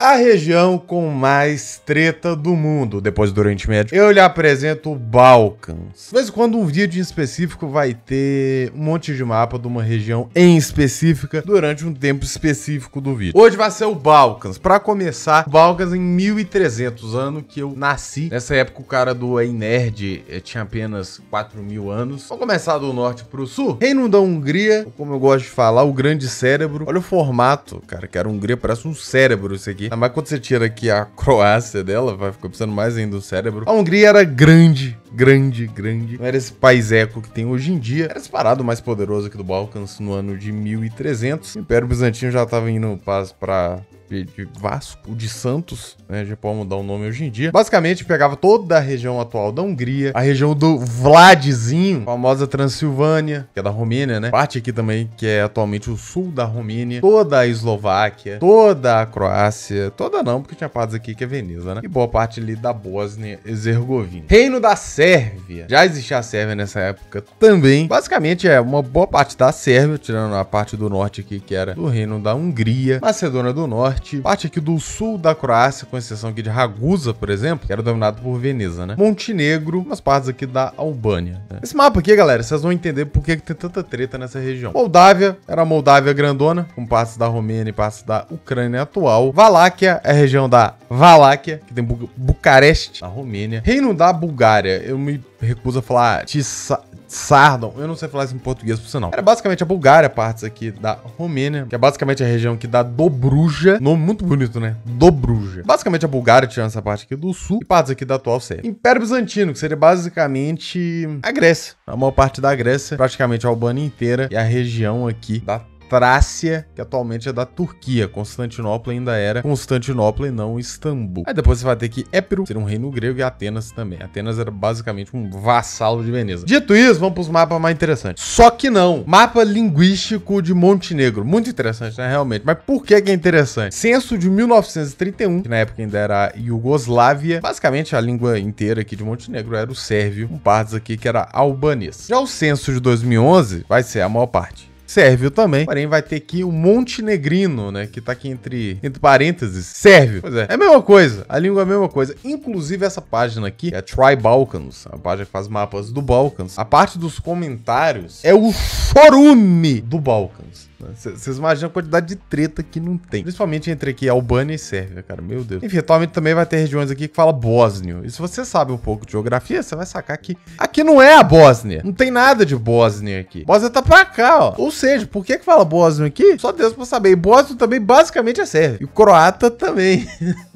A região com mais treta do mundo, depois do Oriente Médio, eu lhe apresento o Balcãs. De vez em quando um vídeo em específico vai ter um monte de mapa de uma região em específica durante um tempo específico do vídeo. Hoje vai ser o Balcãs. Pra começar, o Balcãs em 1300, ano que eu nasci. Nessa época o cara do Ei Nerd tinha apenas 4.000 anos. Vamos começar do norte pro sul. Reino da Hungria, como eu gosto de falar, o grande cérebro. Olha o formato, cara, que era a Hungria, parece um cérebro isso aqui. Mas quando você tira aqui a Croácia dela, vai ficar precisando mais ainda do cérebro. A Hungria era grande. Não era esse paiseco que tem hoje em dia. Era disparado mais poderoso aqui do Balcãs no ano de 1300. O Império Bizantino já estava indo para de Vasco, de Santos, né? Já pode mudar o nome hoje em dia. Basicamente, pegava toda a região atual da Hungria, a região do Vladzinho, a famosa Transilvânia, que é da Romênia, né? Parte aqui também, que é atualmente o sul da Romênia, toda a Eslováquia, toda a Croácia, toda não, porque tinha partes aqui que é Veneza, né? E boa parte ali da Bósnia e Herzegovina. Reino da Sérvia. Já existia a Sérvia nessa época também. Basicamente, é uma boa parte da Sérvia, tirando a parte do norte aqui, que era do Reino da Hungria, Macedônia do Norte, parte aqui do sul da Croácia, com exceção aqui de Ragusa, por exemplo, que era dominado por Veneza, né? Montenegro, umas partes aqui da Albânia, né? Esse mapa aqui, galera, vocês vão entender por que tem tanta treta nessa região. Moldávia, era a Moldávia grandona, com partes da Romênia e partes da Ucrânia atual. Valáquia é a região da Valáquia, que tem Bucareste, na Romênia. Reino da Bulgária, eu me recuso a falar Sardon, eu não sei falar isso em português por sinal. Era basicamente a Bulgária, partes aqui da Romênia, que é basicamente a região aqui da Dobruja. Nome muito bonito, né? Dobruja. Basicamente a Bulgária, tirando essa parte aqui do sul, e partes aqui da atual Sérvia. Império Bizantino, que seria basicamente a Grécia. A maior parte da Grécia, praticamente a Albânia inteira, e a região aqui da Trácia, que atualmente é da Turquia. Constantinopla ainda era Constantinopla e não Istambul. Aí depois você vai ter que Épiro, seria um reino grego, e Atenas também. Atenas era basicamente um vassalo de Veneza. Dito isso, vamos para os mapas mais interessantes. Só que não. Mapa linguístico de Montenegro. Muito interessante, né? Realmente. Mas por que é interessante? Censo de 1931, que na época ainda era a Iugoslávia. Basicamente, a língua inteira aqui de Montenegro era o sérvio, com partes aqui que era albanês. Já o censo de 2011 vai ser a maior parte sérvio também, porém vai ter aqui o montenegrino, né, que tá aqui entre parênteses, sérvio. Pois é a mesma coisa, a língua é a mesma coisa. Inclusive essa página aqui, que é a Try Balkans, a página que faz mapas do Balcãs, a parte dos comentários é o chorume do Balcãs. Vocês imaginam a quantidade de treta que não tem. Principalmente entre aqui Albânia e Sérvia, cara. Meu Deus. Enfim, atualmente também vai ter regiões aqui que fala bósnio. E se você sabe um pouco de geografia, você vai sacar que aqui não é a Bósnia. Não tem nada de Bósnia aqui. Bósnia tá pra cá, ó. Ou seja, por que fala bósnio aqui? Só Deus pra saber. E bósnio também basicamente é Sérvia. E o croata também.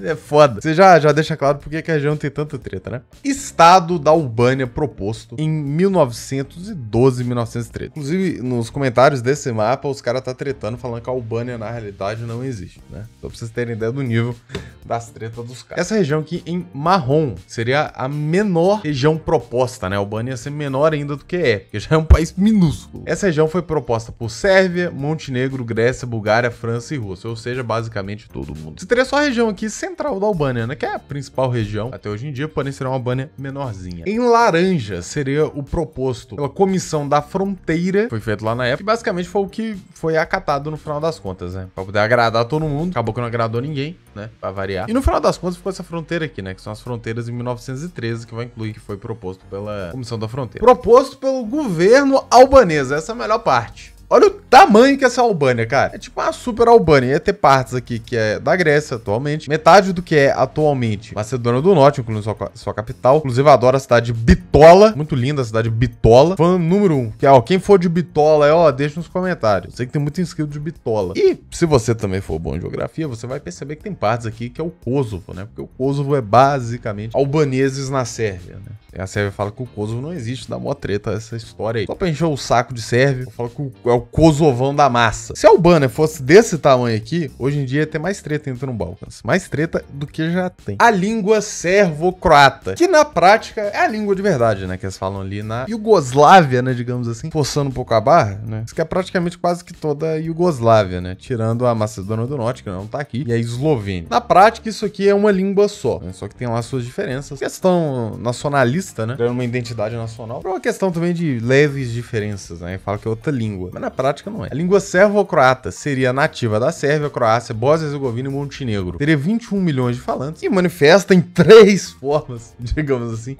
É foda. Você já deixa claro por que a região tem tanta treta, né? Estado da Albânia proposto em 1912 e 1913. Inclusive, nos comentários desse mapa, os caras tá tretando, falando que a Albânia na realidade não existe, né? Só pra vocês terem ideia do nível das tretas dos caras. Essa região aqui em marrom seria a menor região proposta, né? A Albânia ia ser menor ainda do que é, porque já é um país minúsculo. Essa região foi proposta por Sérvia, Montenegro, Grécia, Bulgária, França e Rússia, ou seja, basicamente todo mundo. Você teria só a região aqui central da Albânia, né? Que é a principal região até hoje em dia, porém seria uma Albânia menorzinha. Em laranja seria o proposto pela Comissão da Fronteira, foi feito lá na época, e basicamente foi o que foi acatado no final das contas, né? Pra poder agradar todo mundo. Acabou que não agradou ninguém, né? Pra variar. E no final das contas ficou essa fronteira aqui, né? Que são as fronteiras em 1913, que vai incluir, que foi proposto pela Comissão da Fronteira. Proposto pelo governo albanês. Essa é a melhor parte. Olha o tamanho que é essa Albânia, cara. É tipo uma super Albânia. Ia ter partes aqui que é da Grécia atualmente. Metade do que é atualmente Macedônia do Norte, incluindo sua capital. Inclusive, eu adoro a cidade de Bitola. Muito linda a cidade de Bitola. Fã número 1. Que, ó, quem for de Bitola, deixa nos comentários. Sei que tem muito inscrito de Bitola. E se você também for bom em geografia, você vai perceber que tem partes aqui que é o Kosovo, né? Porque o Kosovo é basicamente albaneses na Sérvia, né? E a Sérvia fala que o Kosovo não existe, dá mó treta essa história aí. Só pra encher o saco de Sérvia, eu falo que é o Kosovão da massa. Se a Albânia fosse desse tamanho aqui, hoje em dia ia ter mais treta entre no Balcãs. Mais treta do que já tem. A língua servo-croata, que na prática é a língua de verdade, né? Que eles falam ali na Iugoslávia, né? Digamos assim, forçando um pouco a barra, né? Isso que é praticamente quase que toda a Iugoslávia, né? Tirando a Macedônia do Norte, que não tá aqui, e a Eslovênia. Na prática, isso aqui é uma língua só, né? Só que tem lá suas diferenças. Questão nacionalista, né? Criando uma identidade nacional. Por uma questão também de leves diferenças, né? Fala que é outra língua. Mas na prática não é. A língua sérvio-croata seria nativa da Sérvia, Croácia, Bósnia-Herzegovina e Montenegro. Teria 21 milhões de falantes e manifesta em 3 formas, digamos assim: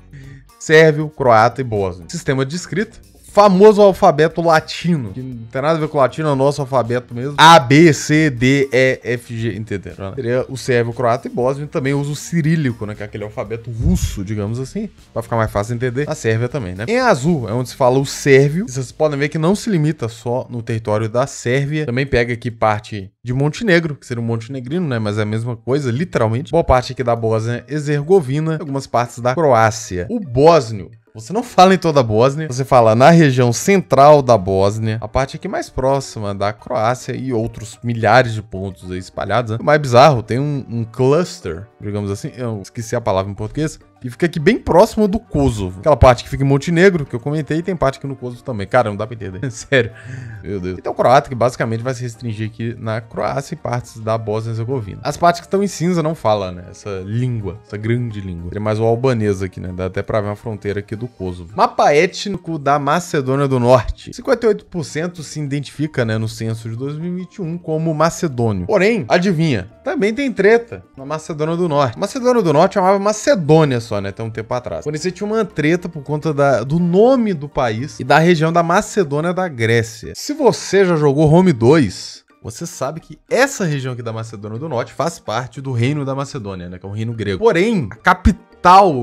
sérvio, croata e bósnio. Sistema de escrita: famoso alfabeto latino, que não tem nada a ver com o latino, é o nosso alfabeto mesmo. A, B, C, D, E, F, G, entenderam? Né? Seria o sérvio, croata e bósnio. Também usa o cirílico, né? Que é aquele alfabeto russo, digamos assim, pra ficar mais fácil de entender. A Sérvia também, né? Em azul é onde se fala o sérvio. Vocês podem ver que não se limita só no território da Sérvia. Também pega aqui parte de Montenegro, que seria um montenegrino, né? Mas é a mesma coisa, literalmente. Boa parte aqui da Bósnia-Herzegovina, algumas partes da Croácia. O bósnio, você não fala em toda a Bósnia, você fala na região central da Bósnia, a parte aqui mais próxima da Croácia e outros milhares de pontos aí espalhados, né? O mais bizarro, tem um cluster, digamos assim, eu esqueci a palavra em português, que fica aqui bem próximo do Kosovo. Aquela parte que fica em Montenegro, que eu comentei, e tem parte aqui no Kosovo também. Cara, não dá pra entender. Sério. Meu Deus. Então o croata, que basicamente vai se restringir aqui na Croácia e partes da Bósnia-Herzegovina. As partes que estão em cinza não falam, né? Essa língua, essa grande língua. Seria mais o albanês aqui, né? Dá até pra ver uma fronteira aqui do Kosovo. Mapa étnico da Macedônia do Norte. 58% se identifica, né, no censo de 2021 como macedônio. Porém, adivinha, também tem treta na Macedônia do Norte. Macedônia do Norte chamava Macedônia só, né, até um tempo atrás. Quando você tinha uma treta por conta do nome do país e da região da Macedônia da Grécia. Se você já jogou Home 2, você sabe que essa região aqui da Macedônia do Norte faz parte do Reino da Macedônia, né, que é um reino grego. Porém, a capital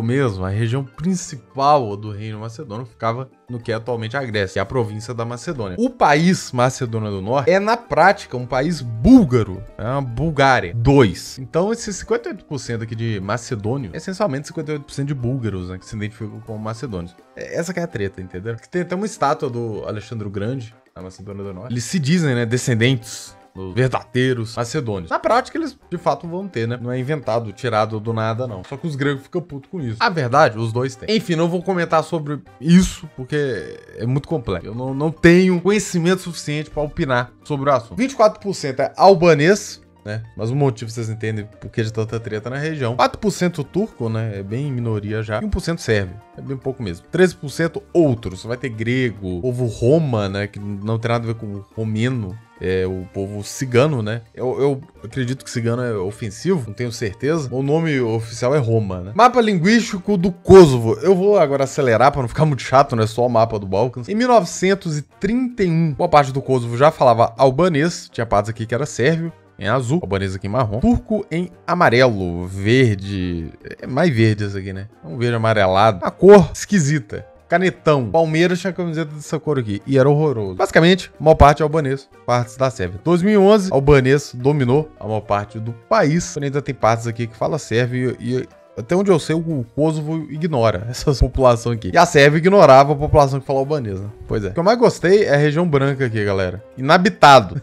mesmo, a região principal do Reino Macedônio ficava no que é atualmente a Grécia, que é a província da Macedônia. O país Macedônia do Norte é, na prática, um país búlgaro, é uma Bulgária 2. Então, esses 58% aqui de macedônio, é essencialmente 58% de búlgaros, né, que se identificam como macedônios. Essa que é a treta, entendeu? Tem até uma estátua do Alexandre o Grande, na Macedônia do Norte. Eles se dizem, né, descendentes dos verdadeiros macedônios. Na prática, eles de fato vão ter, né? Não é inventado, tirado do nada, não. Só que os gregos ficam putos com isso. A verdade, os dois têm. Enfim, não vou comentar sobre isso, porque é muito complexo. Eu não tenho conhecimento suficiente para opinar sobre o assunto. 24% é albanês, né? Mas o motivo vocês entendem porque de tanta treta na região. 4% turco, né? É bem minoria já. E 1% sérvio. É bem pouco mesmo. 13% outros. Você vai ter grego, povo roma, né? Que não tem nada a ver com o romeno. É o povo cigano, né? Eu acredito que cigano é ofensivo, não tenho certeza. O nome oficial é Roma, né? Mapa linguístico do Kosovo. Eu vou agora acelerar para não ficar muito chato, não é só o mapa do Balcãs. Em 1931, boa parte do Kosovo já falava albanês. Tinha partes aqui que era sérvio, em azul, albanês aqui em marrom, turco em amarelo, verde, é mais verde esse aqui, né? É um verde amarelado, uma cor esquisita. Canetão. Palmeiras tinha camiseta dessa cor aqui. E era horroroso. Basicamente, a maior parte é albanês. Partes da Sérvia. 2011, albanês dominou a maior parte do país. Porém, ainda tem partes aqui que fala sérvio e até onde eu sei, o Kosovo ignora essa população aqui. E a Sérvia ignorava a população que fala albanês, né? Pois é. O que eu mais gostei é a região branca aqui, galera. Inabitado.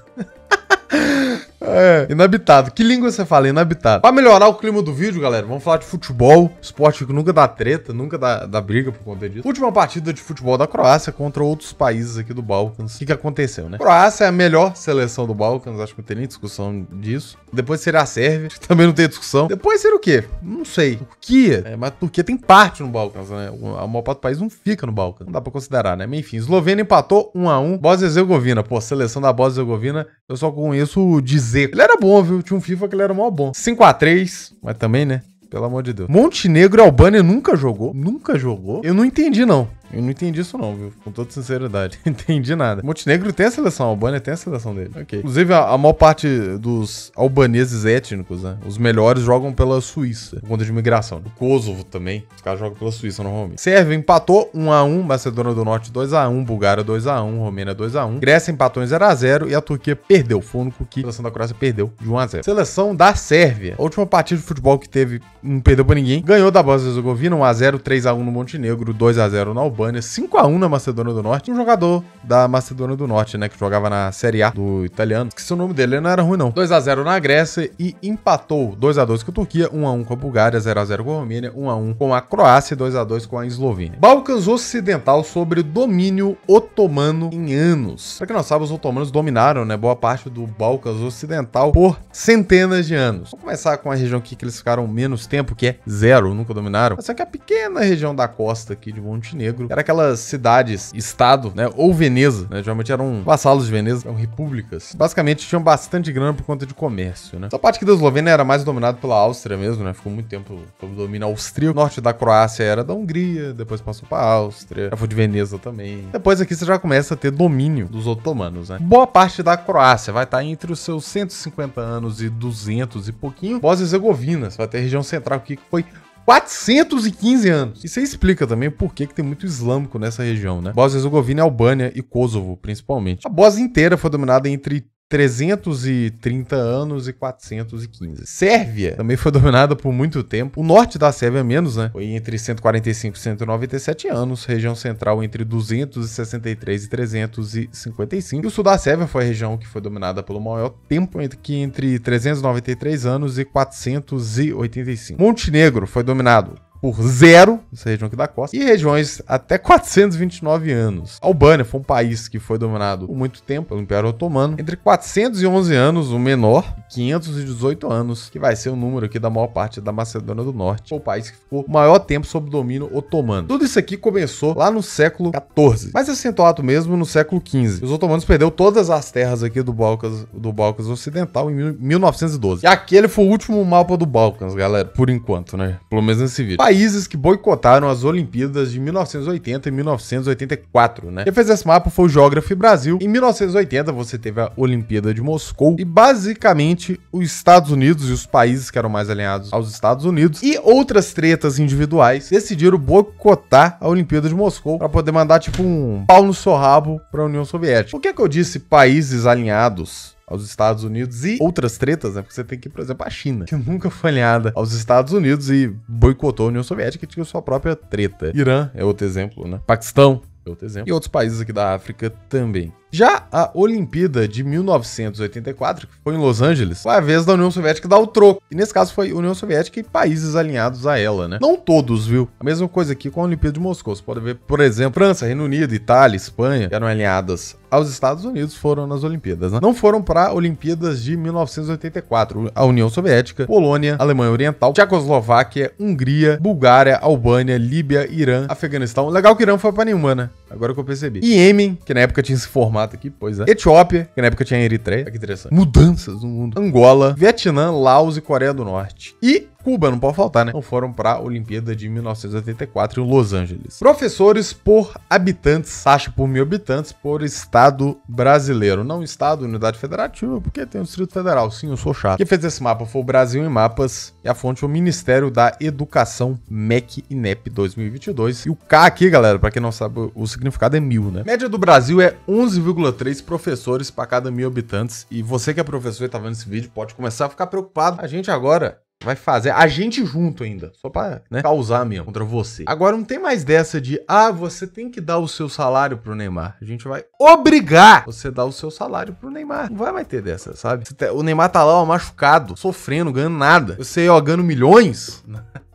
É, inabitado. Que língua você fala? Inabitado. Pra melhorar o clima do vídeo, galera, vamos falar de futebol. Esporte que nunca dá treta, nunca dá briga por conta disso. Última partida de futebol da Croácia contra outros países aqui do Balcãs. O que aconteceu, né? Croácia é a melhor seleção do Balcãs, acho que não tem nem discussão disso. Depois seria a Sérvia, que também não tem discussão. Depois seria o quê? Não sei. Turquia. Mas a Turquia tem parte no Balcãs, né? A maior parte do país não fica no Balcãs. Não dá pra considerar, né? Mas enfim, Eslovênia empatou 1-1. Bósnia-Herzegovina. Pô, seleção da Bósnia-Herzegovina, eu só conheço o Dzeko. Ele era bom, viu? Tinha um FIFA que ele era mó bom. 5-3, mas também, né? Pelo amor de Deus. Montenegro e Albânia nunca jogou? Nunca jogou? Eu não entendi, não. Eu não entendi isso não, viu? Com toda sinceridade. Não entendi nada. Montenegro tem a seleção, a Albânia tem a seleção dele. Ok. Inclusive, a maior parte dos albaneses étnicos, né? Os melhores jogam pela Suíça, por conta de imigração. O Kosovo também. Os caras jogam pela Suíça normalmente. Sérvia empatou 1-1. Macedônia do Norte 2-1. Bulgária 2-1. Romênia 2-1. Grécia empatou em 0-0. E a Turquia perdeu. Foi o único que a seleção da Croácia perdeu de 1-0. Seleção da Sérvia. A última partida de futebol que teve, não perdeu pra ninguém. Ganhou da Bósnia-Herzegovina 1-0. 3-1 no Montenegro. 2-0 na Albânia. 5-1 na Macedônia do Norte. Um jogador da Macedônia do Norte, né? Que jogava na Série A do italiano. Esqueci o nome dele, ele não era ruim, não. 2-0 na Grécia e empatou 2-2 com a Turquia, 1-1 com a Bulgária, 0-0 com a Romênia, 1-1 com a Croácia e 2-2 com a Eslovênia. Balcãs Ocidental sobre domínio otomano em anos. Pra quem não sabe, os otomanos dominaram, né? Boa parte do Balcãs Ocidental por centenas de anos. Vamos começar com a região aqui que eles ficaram menos tempo, que é 0, nunca dominaram. Essa aqui é a pequena região da costa aqui de Montenegro. Era aquelas cidades, estado, né? Ou Veneza, né? Geralmente eram vassalos de Veneza, eram repúblicas. Basicamente tinham bastante grana por conta de comércio, né? Essa parte aqui da Eslovênia era mais dominada pela Áustria mesmo, né? Ficou muito tempo sob domínio austríaco. O norte da Croácia era da Hungria, depois passou pra Áustria, já foi de Veneza também. Depois aqui você já começa a ter domínio dos otomanos, né? Boa parte da Croácia vai estar entre os seus 150 anos e 200 e pouquinho. Bósnia e Herzegovina, você vai ter a região central aqui que foi 415 anos. Isso aí explica também por que tem muito islâmico nessa região, né? Bósnia e Herzegovina, Albânia e Kosovo, principalmente. A Bósnia inteira foi dominada entre 330 anos e 415. Sérvia também foi dominada por muito tempo. O norte da Sérvia menos, né? Foi entre 145 e 197 anos. Região central entre 263 e 355. E o sul da Sérvia foi a região que foi dominada pelo maior tempo, entre 393 anos e 485. Montenegro foi dominado por 0, essa região aqui da costa, e regiões até 429 anos. A Albânia foi um país que foi dominado por muito tempo pelo Império Otomano, entre 411 anos, o menor, e 518 anos, que vai ser o número aqui da maior parte da Macedônia do Norte. Foi o país que ficou o maior tempo sob domínio otomano. Tudo isso aqui começou lá no século XIV, mas acentuado mesmo no século XV. Os otomanos perderam todas as terras aqui do Balcãs Ocidental em 1912. E aquele foi o último mapa do Balcãs, galera, por enquanto, né? Pelo menos nesse vídeo. Países que boicotaram as Olimpíadas de 1980 e 1984, né? Quem fez esse mapa foi o Geography Brasil. Em 1980 você teve a Olimpíada de Moscou e basicamente os Estados Unidos e os países que eram mais alinhados aos Estados Unidos e outras tretas individuais decidiram boicotar a Olimpíada de Moscou para poder mandar tipo um pau no seu rabo para a União Soviética. Por que eu disse países alinhados aos Estados Unidos e outras tretas, né? Porque você tem que ir, por exemplo, a China, que nunca foi alinhada aos Estados Unidos e boicotou a União Soviética, que tinha sua própria treta. Irã é outro exemplo, né? Paquistão é outro exemplo. E outros países aqui da África também. Já a Olimpíada de 1984, que foi em Los Angeles, foi a vez da União Soviética dar o troco. E nesse caso foi União Soviética e países alinhados a ela, né? Não todos, viu? A mesma coisa aqui com a Olimpíada de Moscou. Você pode ver, por exemplo, França, Reino Unido, Itália, Espanha, que eram alinhadas aos Estados Unidos, foram nas Olimpíadas, né? Não foram para Olimpíadas de 1984. A União Soviética, Polônia, Alemanha Oriental, Tchecoslováquia, Hungria, Bulgária, Albânia, Líbia, Irã, Afeganistão. Legal que o Irã foi para nenhuma, né? Agora que eu percebi. Iêmen, que na época tinha se formado aqui, pois é. Etiópia, que na época tinha Eritreia. Olha que interessante. Mudanças no mundo. Angola, Vietnã, Laos e Coreia do Norte. E Cuba, não pode faltar, né? Não foram para a Olimpíada de 1984 em Los Angeles. Professores por habitantes, taxa por 1.000 habitantes por estado brasileiro. Não estado, unidade federativa, porque tem o Distrito Federal. Sim, eu sou chato. Quem fez esse mapa foi o Brasil em Mapas e a fonte foi o Ministério da Educação, MEC e INEP 2022. E o K aqui, galera, para quem não sabe, o significado é 1.000, né? Média do Brasil é 11,3 professores para cada 1.000 habitantes. E você que é professor e tá vendo esse vídeo pode começar a ficar preocupado. A gente agora vai fazer a gente junto ainda, só pra, né, causar mesmo contra você. Agora não tem mais dessa de, você tem que dar o seu salário pro Neymar. A gente vai obrigar você a dar o seu salário pro Neymar. Não vai mais ter dessa, sabe? O Neymar tá lá, ó, machucado, sofrendo, ganhando nada. Você, ó, ganhando milhões.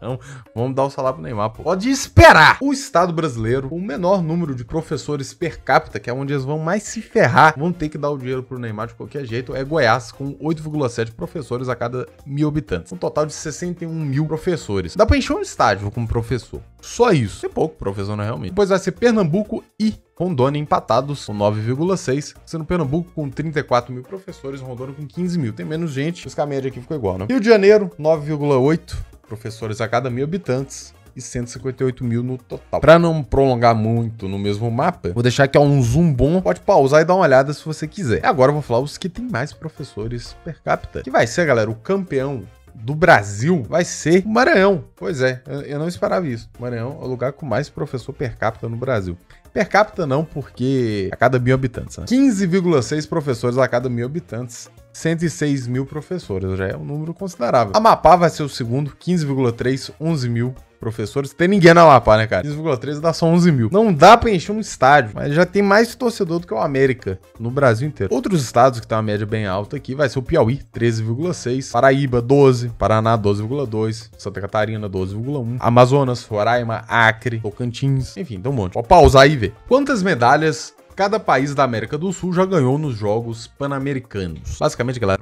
Não, vamos dar o salário pro Neymar, pô. Pode esperar. O Estado brasileiro, o menor número de professores per capita, que é onde eles vão mais se ferrar, vão ter que dar o dinheiro pro Neymar de qualquer jeito, é Goiás, com 8,7 professores a cada 1.000 habitantes. Um total de 61.000 professores. Dá pra encher um estádio como professor. Só isso. Tem pouco professor, né, realmente. Depois vai ser Pernambuco e Rondônia empatados com 9,6, sendo Pernambuco com 34.000 professores, Rondônia com 15.000. Tem menos gente, mas a média aqui ficou igual, né? Rio de Janeiro, 9,8 professores a cada 1.000 habitantes e 158.000 no total. Para não prolongar muito no mesmo mapa, vou deixar aqui um zoom bom. Pode pausar e dar uma olhada se você quiser. Agora eu vou falar os que tem mais professores per capita. Que vai ser, galera, o campeão do Brasil vai ser o Maranhão. Pois é, eu não esperava isso. O Maranhão é o lugar com mais professor per capita no Brasil. Per capita não, porque a cada 1.000 habitantes, né? 15,6 professores a cada 1.000 habitantes. 106.000 professores, já é um número considerável. Amapá vai ser o segundo, 15,3, 11.000 professores. Tem ninguém na Amapá, né, cara? 15,3 dá só 11.000. Não dá pra encher um estádio, mas já tem mais torcedor do que o América no Brasil inteiro. Outros estados que tem uma média bem alta aqui vai ser o Piauí, 13,6, Paraíba, 12, Paraná, 12,2, Santa Catarina, 12,1, Amazonas, Roraima, Acre, Tocantins, enfim, tem um monte. Pode pausar e ver. Quantas medalhas cada país da América do Sul já ganhou nos Jogos Pan-Americanos? Basicamente, galera,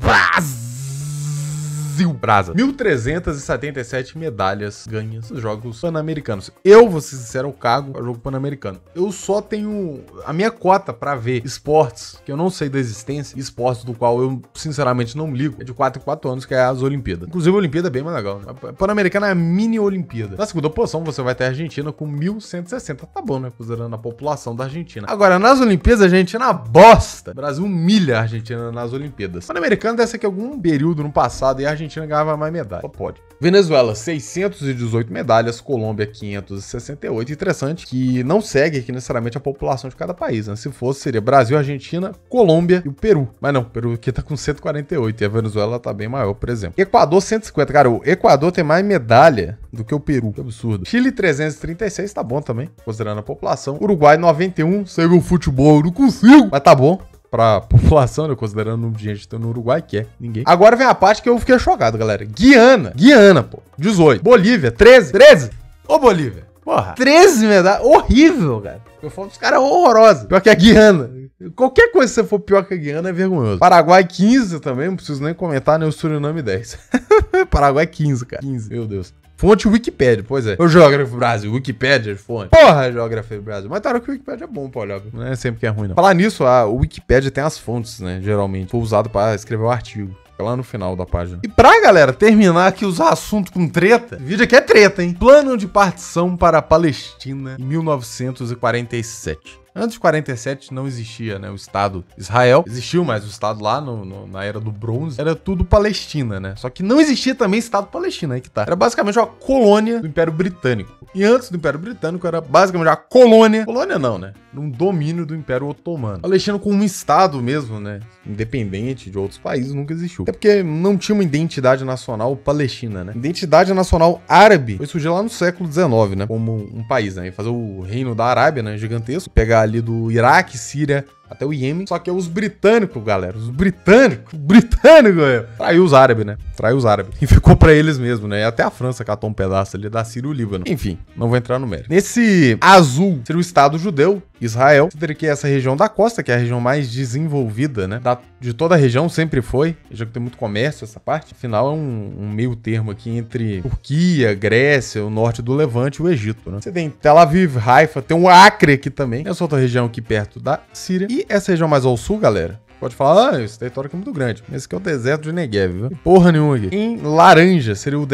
Brasil. Brasa. 1.377 medalhas ganhas nos Jogos Pan-Americanos. Eu, vou ser sincero, eu cago para o jogo Pan-Americano. Eu só tenho a minha cota pra ver esportes que eu não sei da existência, esportes do qual eu, sinceramente, não ligo. É de 4 em 4 anos, que é as Olimpíadas. Inclusive, a Olimpíada é bem mais legal. A Pan-Americana é a mini Olimpíada. Na segunda posição, você vai ter a Argentina com 1.160. Tá bom, né? Considerando a população da Argentina. Agora, nas Olimpíadas, a Argentina bosta. O Brasil humilha a Argentina nas Olimpíadas. Pan-Americana deve ser que algum período no passado e a Argentina ganhava mais medalha. Só pode. Venezuela, 618 medalhas. Colômbia, 568. Interessante que não segue aqui necessariamente a população de cada país, né? Se fosse, seria Brasil, Argentina, Colômbia e o Peru. Mas não, o Peru aqui tá com 148 e a Venezuela tá bem maior, por exemplo. Equador, 150. Cara, o Equador tem mais medalha do que o Peru. Que absurdo. Chile, 336. Tá bom também, considerando a população. Uruguai, 91. Segue o futebol, eu não consigo. Mas tá bom. Pra população, né? Considerando o número de gente que tá no Uruguai, que é ninguém. Agora vem a parte que eu fiquei chocado, galera. Guiana, pô. 18. Bolívia, 13. Ô, Bolívia. Porra. 13 medalhas. Horrível, cara. Eu falo dos caras horrorosos. Pior que a Guiana. Qualquer coisa que você for pior que a Guiana é vergonhoso. Paraguai, 15 também. Não preciso nem comentar, né? O Suriname, 10. Paraguai, 15, cara. 15. Meu Deus. Fonte Wikipédia, pois é. O Geógrafo Brasil, Wikipédia, fonte. Porra, Geógrafo Brasil. Mas claro que o Wikipédia é bom, pô, olha. Não é sempre que é ruim, não. Falar nisso, o Wikipédia tem as fontes, né? Geralmente. Foi usado pra escrever o artigo. Fica lá no final da página. E pra, galera, terminar aqui os assuntos com treta, o vídeo aqui é treta, hein? Plano de partição para a Palestina em 1947. Antes de 47 não existia, né, o Estado Israel. Existiu, mas o Estado lá na Era do Bronze era tudo Palestina, né? Só que não existia também Estado Palestina, aí que tá. Era basicamente uma colônia do Império Britânico. E antes do Império Britânico era basicamente uma colônia. Colônia não, né? Um domínio do Império Otomano. Palestina como um Estado mesmo, né? Independente de outros países, nunca existiu. Até porque não tinha uma identidade nacional palestina, né? Identidade nacional árabe foi surgir lá no século XIX, né? Como um país, né? E fazer o reino da Arábia, né? Gigantesco. Pegar ali do Iraque, Síria, até o Iêmen. Só que os britânicos, galera. Os britânicos, velho. Traiu os árabes, né? Traiu os árabes. E ficou pra eles mesmo, né? E até a França catou um pedaço ali da Síria e o Líbano. Enfim, não vou entrar no mérito. Nesse azul seria o Estado judeu, Israel. Você teria que essa região da costa, que é a região mais desenvolvida, né? De toda a região, sempre foi. Já que tem muito comércio essa parte. Afinal, é um meio termo aqui entre Turquia, Grécia, o norte do Levante e o Egito, né? Você tem Tel Aviv, Haifa, tem o Acre aqui também. Essa outra região aqui perto da Síria. E essa região mais ao sul, galera, pode falar, esse território aqui é muito grande. Mas esse aqui é o deserto de Negev, viu? E porra nenhuma aqui. Em laranja seria o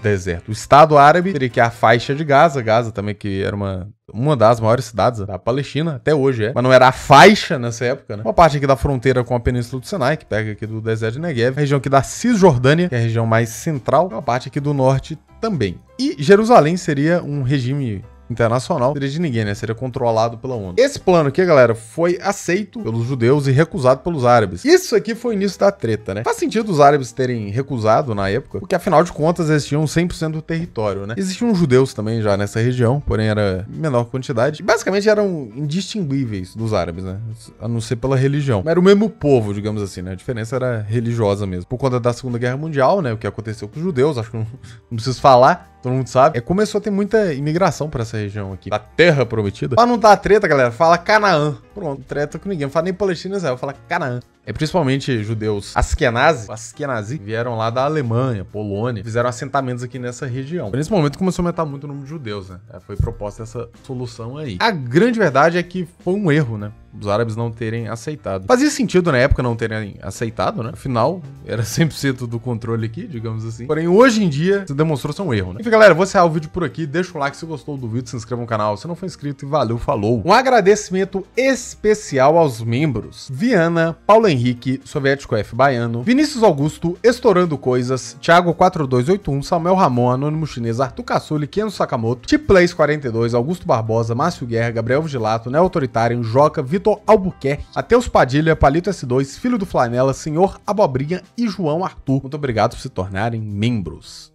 deserto. O Estado Árabe seria que a faixa de Gaza. Gaza também, que era uma das maiores cidades da Palestina, até hoje é. Mas não era a faixa nessa época, né? Uma parte aqui da fronteira com a Península do Sinai, que pega aqui do deserto de Negev. A região aqui da Cisjordânia, que é a região mais central. Uma parte aqui do norte também. E Jerusalém seria um regime internacional, seria de ninguém, né? Seria controlado pela ONU. Esse plano aqui, galera, foi aceito pelos judeus e recusado pelos árabes. Isso aqui foi o início da treta, né? Faz sentido os árabes terem recusado na época, porque afinal de contas eles tinham 100% do território, né? Existiam judeus também já nessa região, porém era em menor quantidade. E basicamente eram indistinguíveis dos árabes, né? A não ser pela religião. Mas era o mesmo povo, digamos assim, né? A diferença era religiosa mesmo. Por conta da Segunda Guerra Mundial, né? O que aconteceu com os judeus, acho que não preciso falar. Todo mundo sabe. Começou a ter muita imigração pra essa região aqui. Da Terra Prometida. Pra não dar treta, galera, fala Canaã. Pronto, treta com ninguém. Não fala nem Palestina, Israel, fala Canaã. Principalmente judeus Askenazi, vieram lá da Alemanha, Polônia, fizeram assentamentos aqui nessa região. Nesse momento começou a aumentar muito o número de judeus, né? Foi proposta essa solução aí. A grande verdade é que foi um erro, né? Os árabes não terem aceitado. Fazia sentido na época não terem aceitado, né? Afinal, era 100% do controle aqui, digamos assim. Porém, hoje em dia, se demonstrou ser um erro, né? Enfim, galera, vou encerrar o vídeo por aqui. Deixa o like se gostou do vídeo, se inscreva no canal se não for inscrito e valeu, falou. Um agradecimento especial aos membros: Viana, Paulo Henrique, Soviético F Baiano, Vinícius Augusto, Estourando Coisas, Thiago 4281, Samuel Ramon, Anônimo Chinês, Arthur Cassoli, Keno Sakamoto, Tiplays 42, Augusto Barbosa, Márcio Guerra, Gabriel Vigilato, Neo Autoritário, Joca, Vitor Albuquerque, Ateus Padilha, Palito S2, Filho do Flanela, Senhor Abobrinha e João Arthur. Muito obrigado por se tornarem membros.